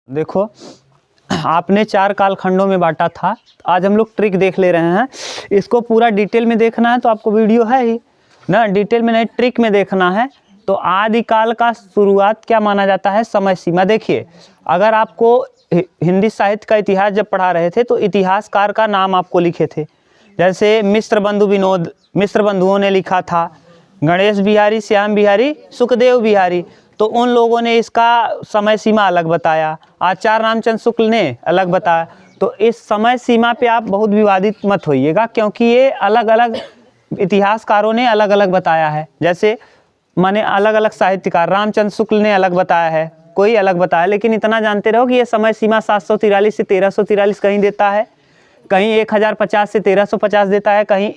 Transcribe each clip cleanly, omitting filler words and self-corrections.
देखो आपने 4 कालखंडों में बांटा था, आज हम लोग ट्रिक देख ले रहे हैं। इसको पूरा डिटेल में देखना है तो आपको वीडियो है ही ना, डिटेल में नहीं ट्रिक में देखना है। तो आदिकाल का शुरुआत क्या माना जाता है, समय सीमा। देखिए अगर आपको हिंदी साहित्य का इतिहास जब पढ़ा रहे थे तो इतिहासकार का नाम आपको लिखे थे, जैसे मिश्र बंधु विनोद, मिश्र बंधुओं ने लिखा था, गणेश बिहारी, श्याम बिहारी, सुखदेव बिहारी, तो उन लोगों ने इसका समय सीमा अलग बताया। आचार्य रामचंद्र शुक्ल ने अलग बताया। तो इस समय सीमा पे आप बहुत विवादित मत होइएगा, क्योंकि ये अलग अलग इतिहासकारों ने अलग अलग बताया है। जैसे माने अलग अलग साहित्यकार, रामचंद्र शुक्ल ने अलग बताया है, कोई अलग बताया, लेकिन इतना जानते रहो कि ये समय सीमा 743 से 1343 कहीं देता है, कहीं 1050 से 1350 देता है, कहीं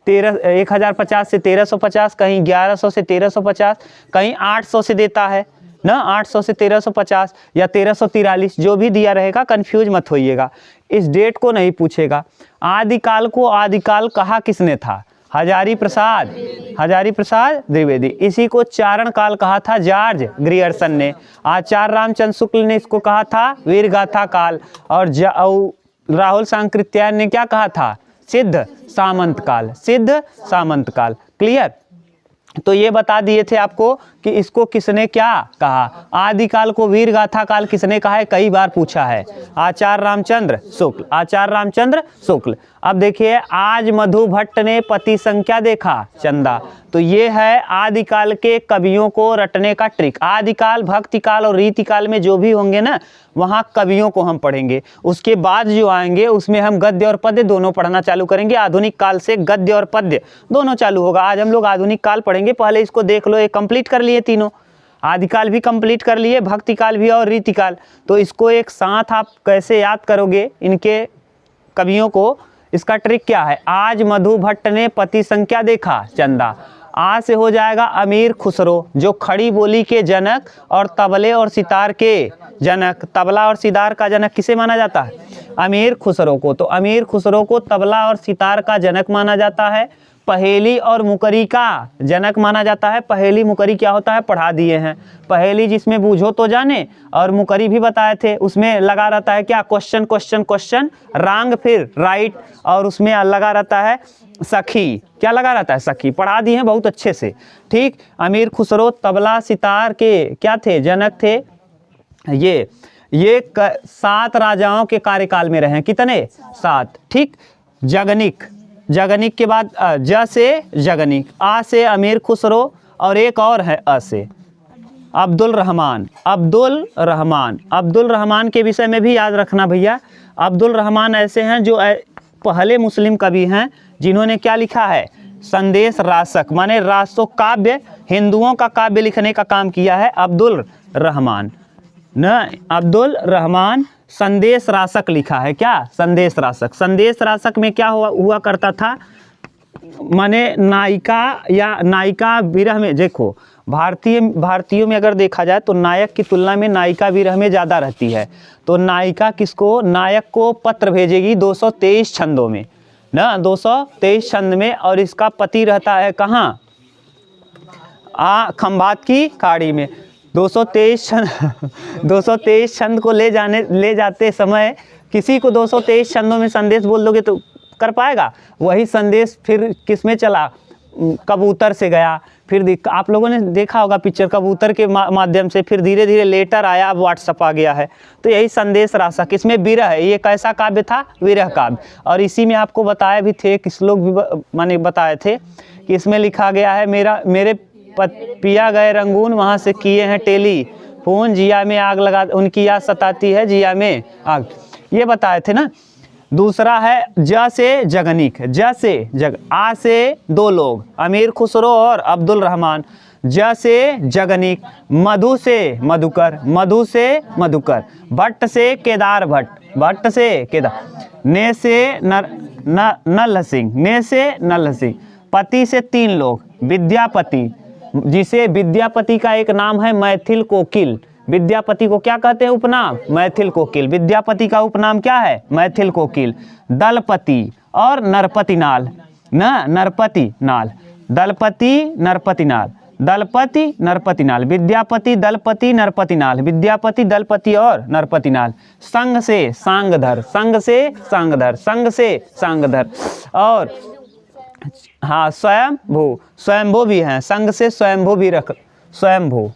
1050 से 1350, कहीं 1100 से 1350, कहीं 800 से देता है ना, 800 से 1350 या 1343, जो भी दिया रहेगा कंफ्यूज मत होइएगा। इस डेट को नहीं पूछेगा। आदिकाल को आदिकाल कहा किसने था, हजारी प्रसाद द्विवेदी। इसी को चारण काल कहा था जॉर्ज ग्रियर्सन ने। आचार्य रामचंद्र शुक्ल ने इसको कहा था वीरगाथा काल, और राहुल सांकृत्यायन ने क्या कहा था, सिद्ध सामंत काल, सिद्ध सामंत काल। क्लियर। तो ये बता दिए थे आपको कि इसको किसने क्या कहा। आदिकाल को वीरगाथा काल किसने कहा है, कई बार पूछा है, आचार्य रामचंद्र शुक्ल, आचार्य रामचंद्र शुक्ल। अब देखिए आज मधु भट्ट ने पति संख्या देखा चंदा, तो ये है आदिकाल के कवियों को रटने का ट्रिक। आदिकाल, भक्तिकाल और रीतिकाल में जो भी होंगे ना, वहाँ कवियों को हम पढ़ेंगे। उसके बाद जो आएंगे उसमें हम गद्य और पद्य दोनों पढ़ना चालू करेंगे। आधुनिक काल से गद्य और पद्य दोनों चालू होगा। आज हम लोग आधुनिक काल पढ़ेंगे, पहले इसको देख लो। ये कंप्लीट कर लिए तीनों, आदिकाल भी कंप्लीट कर लिए, भक्तिकाल भी और रीतिकाल। तो इसको एक साथ आप कैसे याद करोगे इनके कवियों को, इसका ट्रिक क्या है। आज मधु भट्ट ने पति संख्या देखा चंदा, आ से हो जाएगा अमीर खुसरो, जो खड़ी बोली के जनक और तबले और सितार के जनक, तबला और सितार का जनक किसे माना जाता है, अमीर खुसरो को। तो अमीर खुसरो को तबला और सितार का जनक माना जाता है। पहेली और मुकरी का जनक माना जाता है। पहेली मुकरी क्या होता है पढ़ा दिए हैं। पहेली जिसमें बूझो तो जाने, और मुकरी भी बताए थे, उसमें लगा रहता है क्या, क्वेश्चन क्वेश्चन क्वेश्चन, रांग फिर राइट, और उसमें लगा रहता है सखी, क्या लगा रहता है, सखी। पढ़ा दिए हैं बहुत अच्छे से। ठीक, अमीर खुसरो तबला सितार के क्या थे, जनक थे। ये 7 राजाओं के कार्यकाल में रहे, कितने, 7। ठीक, जगनिक, जगनिक के बाद ज से जगनिक, आ से अमीर खुसरो, और एक और है अ से अब्दुल रहमान। अब्दुल रहमान, अब्दुल रहमान के विषय में भी याद रखना भैया। अब्दुल रहमान ऐसे हैं जो पहले मुस्लिम कवि हैं जिन्होंने क्या लिखा है, संदेश रासक, माने रासो काव्य, हिंदुओं का काव्य लिखने का काम किया है अब्दुल रहमान न। अब्दुल रहमान संदेश रासक लिखा है, क्या, संदेश रासक। संदेश रासक में क्या हुआ करता था, माने नायिका या नायिका विरह में, देखो भारतीयों में अगर देखा जाए तो नायक की तुलना में नायिका विरह में ज़्यादा रहती है। तो नायिका किसको, नायक को पत्र भेजेगी 223 छंदों में ना, 223 छंद में, और इसका पति रहता है कहाँ, खंभात की खाड़ी में। 223 छंद को ले जाते समय किसी को 223 छंदों में संदेश बोल दोगे तो कर पाएगा। वही संदेश फिर किस में चला, कबूतर से गया, फिर आप लोगों ने देखा होगा पिक्चर, कबूतर के माध्यम से, फिर धीरे धीरे लेटर आया, अब व्हाट्सअप आ गया है। तो यही संदेश रासक, इसमें विरह है। ये कैसा काव्य था, विरह काव्य। और इसी में आपको बताए भी थे, किस लोग भी माने बताए थे कि इसमें लिखा गया है, मेरे पिया गए रंगून, वहाँ से किए हैं टेली फोन, जिया में आग लगा, उनकी याद सताती है जिया में आग, ये बताए थे ना। दूसरा है ज से जगनिक, ज से जग, आ से 2 लोग, अमीर खुसरो और अब्दुल रहमान। ज से जगनिक, मधु से मधुकर, मधु से मधुकर, भट्ट से केदार भट्ट, भट्ट से केदार, ने से नल सिंह, ने से नल सिंह। पति से 3 लोग, विद्यापति, जिसे विद्यापति का एक नाम है मैथिल कोकिल। विद्यापति को क्या कहते हैं उपनाम, मैथिल कोकिल। विद्यापति का उपनाम क्या है, मैथिल कोकिल। दलपति और नरपति नाल, न नरपति नाल, दलपति नरपति नाल। दलपति नरपति नाल, विद्यापति दलपति नरपति नाल, विद्यापति दलपति और नरपति नाल। संग से सांगधर, संग से सांगधर, संग से सांगधर। और हाँ स्वयंभू, स्वयंभू भी हैं, संग से स्वयंभू भी रख, स्वयंभू,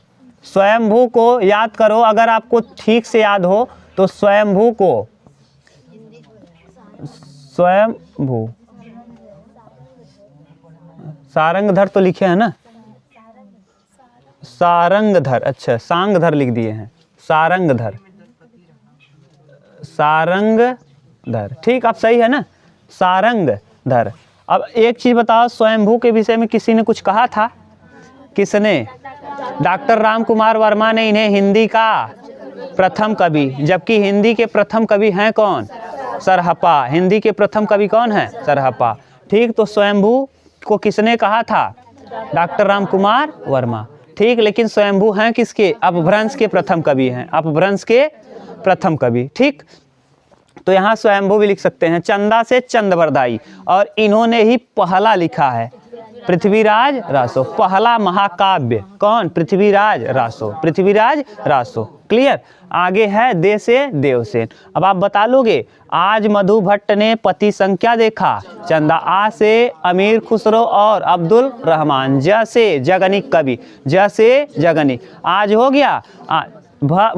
स्वयंभू को याद करो, अगर आपको ठीक से याद हो तो स्वयंभू को, स्वयंभू, सारंगधर तो लिखे हैं ना, सारंगधर, अच्छा सांगधर लिख दिए हैं, सारंगधर, सारंगधर, ठीक अब सही है ना, सारंगधर। अब एक चीज बताओ, स्वयंभू के विषय में किसी ने कुछ कहा था? किसने? डॉक्टर राम कुमार वर्मा ने इन्हें हिंदी का प्रथम कवि, जबकि हिंदी के प्रथम कवि हैं कौन? सरहप्पा। हिंदी के प्रथम कवि कौन है? सरहप्पा। ठीक, तो स्वयंभू को किसने कहा था? डॉक्टर राम कुमार वर्मा। ठीक, लेकिन स्वयंभू हैं किसके? अपभ्रंश के प्रथम कवि हैं, अपभ्रंश के प्रथम कवि। ठीक, तो यहाँ स्वयंभू भी लिख सकते हैं। चंदा से चंदवरदाई, और इन्होंने ही पहला लिखा है पृथ्वीराज रासो, पहला महाकाव्य। कौन? पृथ्वीराज रासो, पृथ्वीराज रासो। क्लियर? आगे है दे से देवसेन। अब आप बता लोगे, आज मधु भट्ट ने पति संख्या देखा, चंदा। आ से अमीर खुसरो और अब्दुल रहमान। ज से जगनिक कवि, ज से जगनिक। आज हो गया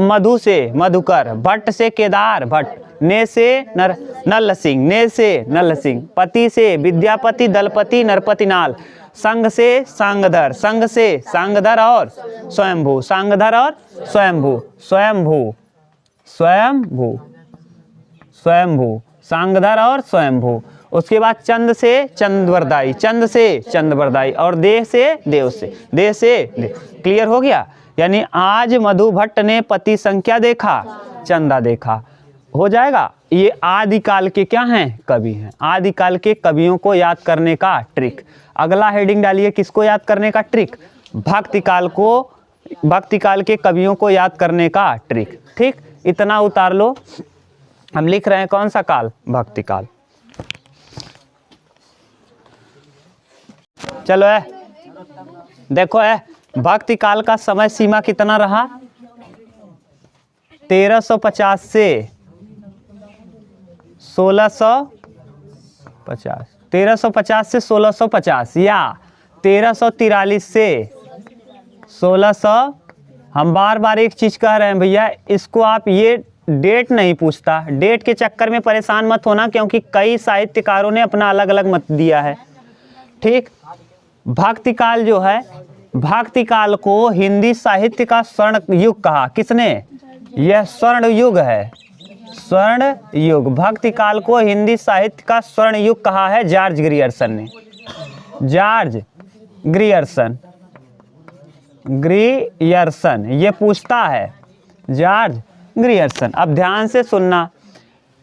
मधु से मधुकर, भट्ट से केदार भट्ट, ने से नल सिंह, ने से नल सिंह। पति से विद्यापति दलपति नरपति नाल। संग से सांगधर, संग से सांगधर और स्वयंभू, सांगधर और स्वयंभू, स्वयंभू, स्वयंभू, स्वयंभू, सांगधर और स्वयंभू। उसके बाद चंद से चंदवरदाई, चंद से चंदवरदाई, और देह से देव से, देह से देव। क्लियर हो गया? यानी आज मधु भट्ट ने पति संख्या देखा, चंदा देखा। हो जाएगा। ये आदिकाल के क्या हैं? कवि हैं। आदिकाल के कवियों को याद करने का ट्रिक। अगला हेडिंग डालिए, किसको याद करने का ट्रिक? भक्तिकाल को, भक्तिकाल के कवियों को याद करने का ट्रिक। ठीक, इतना उतार लो। हम लिख रहे हैं कौन सा काल? भक्तिकाल। चलो देखो भक्तिकाल का समय सीमा कितना रहा? 1350 से 1650, 1350 से 1650, या 1343 से 1600। हम बार बार एक चीज कह रहे हैं भैया, इसको आप ये डेट नहीं पूछता, डेट के चक्कर में परेशान मत होना, क्योंकि कई साहित्यकारों ने अपना अलग अलग मत दिया है। ठीक, भक्तिकाल जो है, भक्तिकाल को हिंदी साहित्य का स्वर्ण युग कहा। किसने? यह स्वर्ण युग है, स्वर्ण युग। भक्तिकाल को हिंदी साहित्य का स्वर्ण युग कहा है जॉर्ज ग्रियर्सन ने। जॉर्ज ग्रियर्सन, ग्रियर्सन ये पूछता है, जॉर्ज ग्रियर्सन। अब ध्यान से सुनना,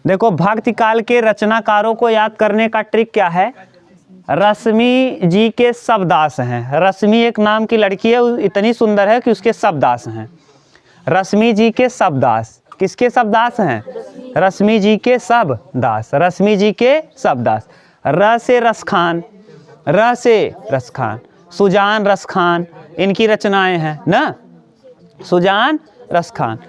देखो भक्तिकाल के रचनाकारों को याद करने का ट्रिक क्या है? रश्मि जी के शब्दास हैं। रश्मि एक नाम की लड़की है, इतनी सुंदर है कि उसके शब्दास हैं। रश्मि जी के शब्दास, किसके शब्दास हैं? रश्मि जी के शब्दास, रश्मि जी के शब्दास। र से रसखान, र से रसखान, सुजान रसखान, इनकी रचनाएं हैं ना, सुजान रसखान।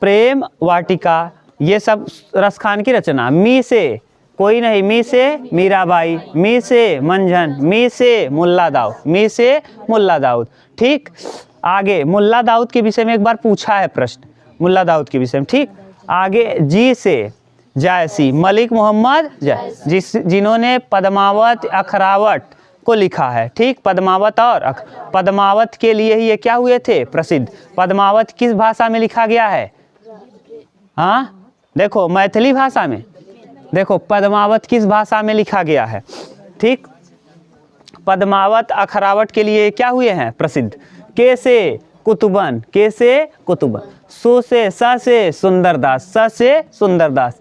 प्रेम वाटिका, ये सब रसखान की रचना। मी से कोई नहीं, मी से मीराबाई, मी से मंझन, मी से मुल्ला दाऊद, मी से मुल्ला दाऊद। ठीक, आगे मुल्ला दाऊद के विषय में एक बार पूछा है प्रश्न, मुल्ला दाऊद के विषय में। ठीक, आगे जी से जायसी, मलिक मोहम्मद जिन्होंने पद्मावत अखरावट को लिखा है। ठीक, पद्मावत और पद्मावत के लिए ही ये क्या हुए थे? प्रसिद्ध। पद्मावत किस भाषा में लिखा गया है? हाँ देखो, मैथिली भाषा में। देखो पद्मावत किस भाषा में लिखा गया है? ठीक, पद्मावत अखरावट के लिए क्या हुए हैं? प्रसिद्ध। के से कुतुबन, के से कुतुबन। सु से, स से सुंदरदास, स से सुंदरदास।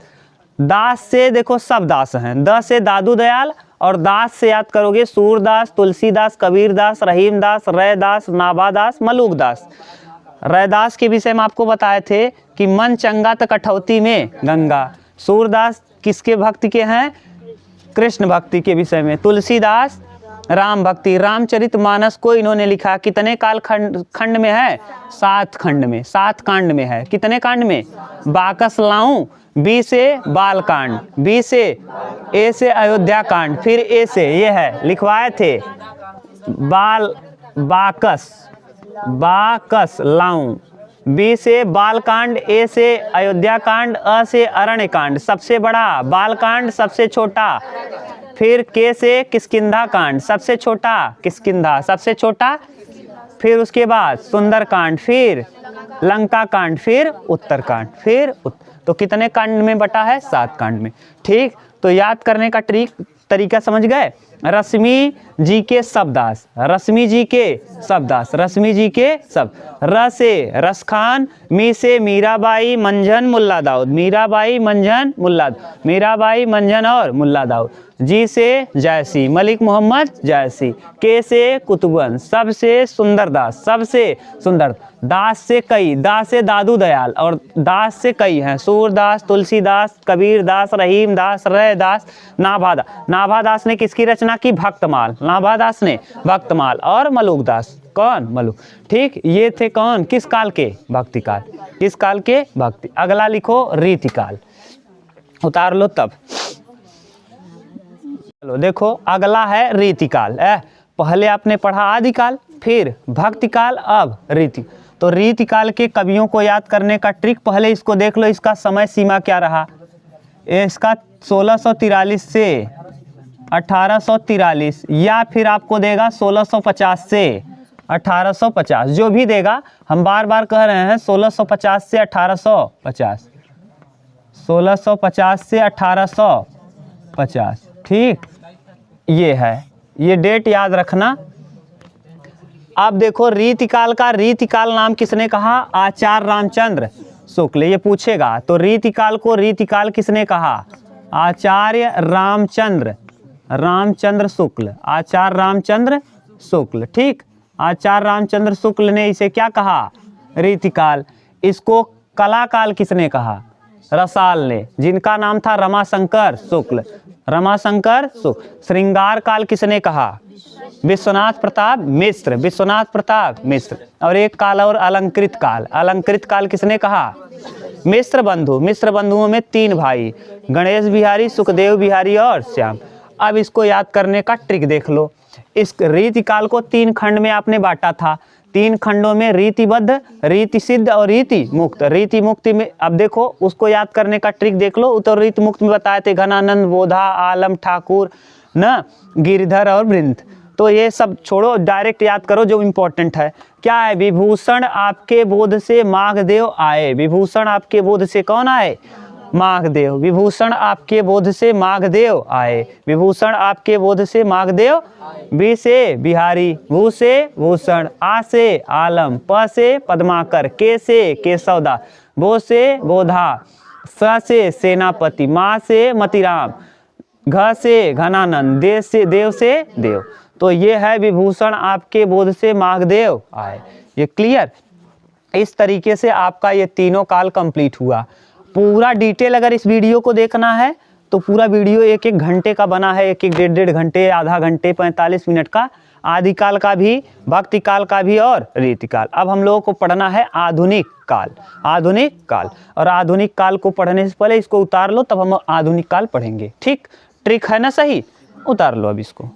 दास से देखो सब दास हैं। द से दादू दयाल, और दास से याद करोगे सूरदास, तुलसीदास, कबीरदास, रहीमदास, रैदास, नाबादास, मलूकदास। रैदास के विषय में आपको बताए थे कि मन चंगा त कठौती में गंगा। सूरदास किसके भक्ति के हैं? कृष्ण भक्ति के विषय में। तुलसीदास राम भक्ति। रामचरितमानस को इन्होंने लिखा कितने काल खंड में है? 7 खंड में, 7 कांड में है। कितने कांड में? बाकस लाऊं, बी से बालकांड, बी से ए से अयोध्या कांड, फिर ए से ये है लिखवाए थे बाकस लाऊं, बी से बालकांड, ए से अयोध्या कांड, अ से अरण्य कांड सबसे बड़ा, बालकांड सबसे छोटा, फिर के से किष्किंधा कांड सबसे छोटा, किष्किंधा सबसे छोटा, फिर उसके बाद सुंदर कांड, फिर लंका कांड, फिर उत्तर कांड, फिर तो कितने कांड में बटा है? 7 कांड में। ठीक, तो याद करने का तरीका समझ गए। रश्मि जी के शब्दास, रश्मि जी के शब्दास, रश्मि जी के शब्द। र से रसखान, मी से मीराबाई मंझन मुल्ला दाऊद, मीराबाई मंझन मुल्ला, मीराबाई मंझन और मुल्ला दाऊद। जी से जैसी, मलिक मोहम्मद जैसी। के से कुतुबन, सब से सुंदरदास, सबसे सुंदर। दास से कई, दास से दादू दयाल, और दास से कई हैं, सूरदास, तुलसीदास, कबीर दास, रहीम दास, रैदास, नाभादास। नाभादास ने किसकी रचना की? भक्तमाल, नाभादास ने भक्तमाल। और मलुकदास, कौन? मलुक। ठीक, ये थे कौन? किस काल के? भक्ति काल। किस काल के? भक्ति। अगला लिखो रीतिकाल, उतार लो तब। चलो देखो, अगला है रीतिकाल। पहले आपने पढ़ा आदिकाल, फिर भक्तिकाल, अब रीति। तो रीतिकाल के कवियों को याद करने का ट्रिक, पहले इसको देख लो, इसका समय सीमा क्या रहा। इसका 1643 से 1843, या फिर आपको देगा 1650 से 1850, जो भी देगा। हम बार बार कह रहे हैं 1650 से 1850, 1650 से 1850। ठीक, ये है, ये डेट याद रखना। अब देखो रीतिकाल का, रीतिकाल नाम किसने कहा? आचार्य रामचंद्र शुक्ल। ये पूछेगा तो रीतिकाल को रीतिकाल किसने कहा? आचार्य रामचंद्र शुक्ल, आचार्य रामचंद्र शुक्ल। ठीक, आचार्य रामचंद्र शुक्ल ने इसे क्या कहा? रीतिकाल। इसको कलाकाल किसने कहा? रसाल ने, जिनका नाम था रमाशंकर शुक्ल, रमाशंकर शुक्ल। श्रृंगार काल किसने कहा? विश्वनाथ प्रताप मिश्र, विश्वनाथ प्रताप मिश्र। और एक काल और अलंकृत काल, अलंकृत काल किसने कहा? मिश्र बंधु। मिश्र बंधुओं में 3 भाई, गणेश बिहारी, सुखदेव बिहारी और श्याम। अब इसको याद करने का ट्रिक देख लो। इस रीतिकाल को 3 खंड में आपने बांटा था, 3 खंडों में रीतिबद्ध, रीति सिद्ध और रीति मुक्त। रीति मुक्ति में अब देखो, उसको याद करने का ट्रिक देख लो। तो रीति मुक्त में बताए थे घनानंद, बोधा, आलम, ठाकुर, न गिरधर और वृंद। तो ये सब छोड़ो, डायरेक्ट याद करो जो इम्पोर्टेंट है। क्या है? विभूषण आपके बोध से माघदेव आए। विभूषण आपके बोध से कौन आए? माघदेव। विभूषण आपके बोध से माघदेव आए, विभूषण आपके बोध से माघदेव। बी से बिहारी, भू से भूषण, आ से आलम, प से पद्माकर, के से केशवदास, बो से बोधा, स से सेनापति, मा से मतिराम, घ से घनानंद, देव से देव। तो ये है विभूषण आपके बोध से माघदेव आए। ये क्लियर? इस तरीके से आपका ये तीनों काल कंप्लीट हुआ। पूरा डिटेल अगर इस वीडियो को देखना है तो पूरा वीडियो 1-1 घंटे का बना है, 1-1 डेढ़ घंटे, आधा घंटे, 45 मिनट का। आदिकाल का भी, भक्ति काल का भी और रीतिकाल। अब हम लोगों को पढ़ना है आधुनिक काल। आधुनिक काल, और आधुनिक काल को पढ़ने से पहले इसको उतार लो, तब हम आधुनिक काल पढ़ेंगे। ठीक, ट्रिक है ना? सही, उतार लो अब इसको।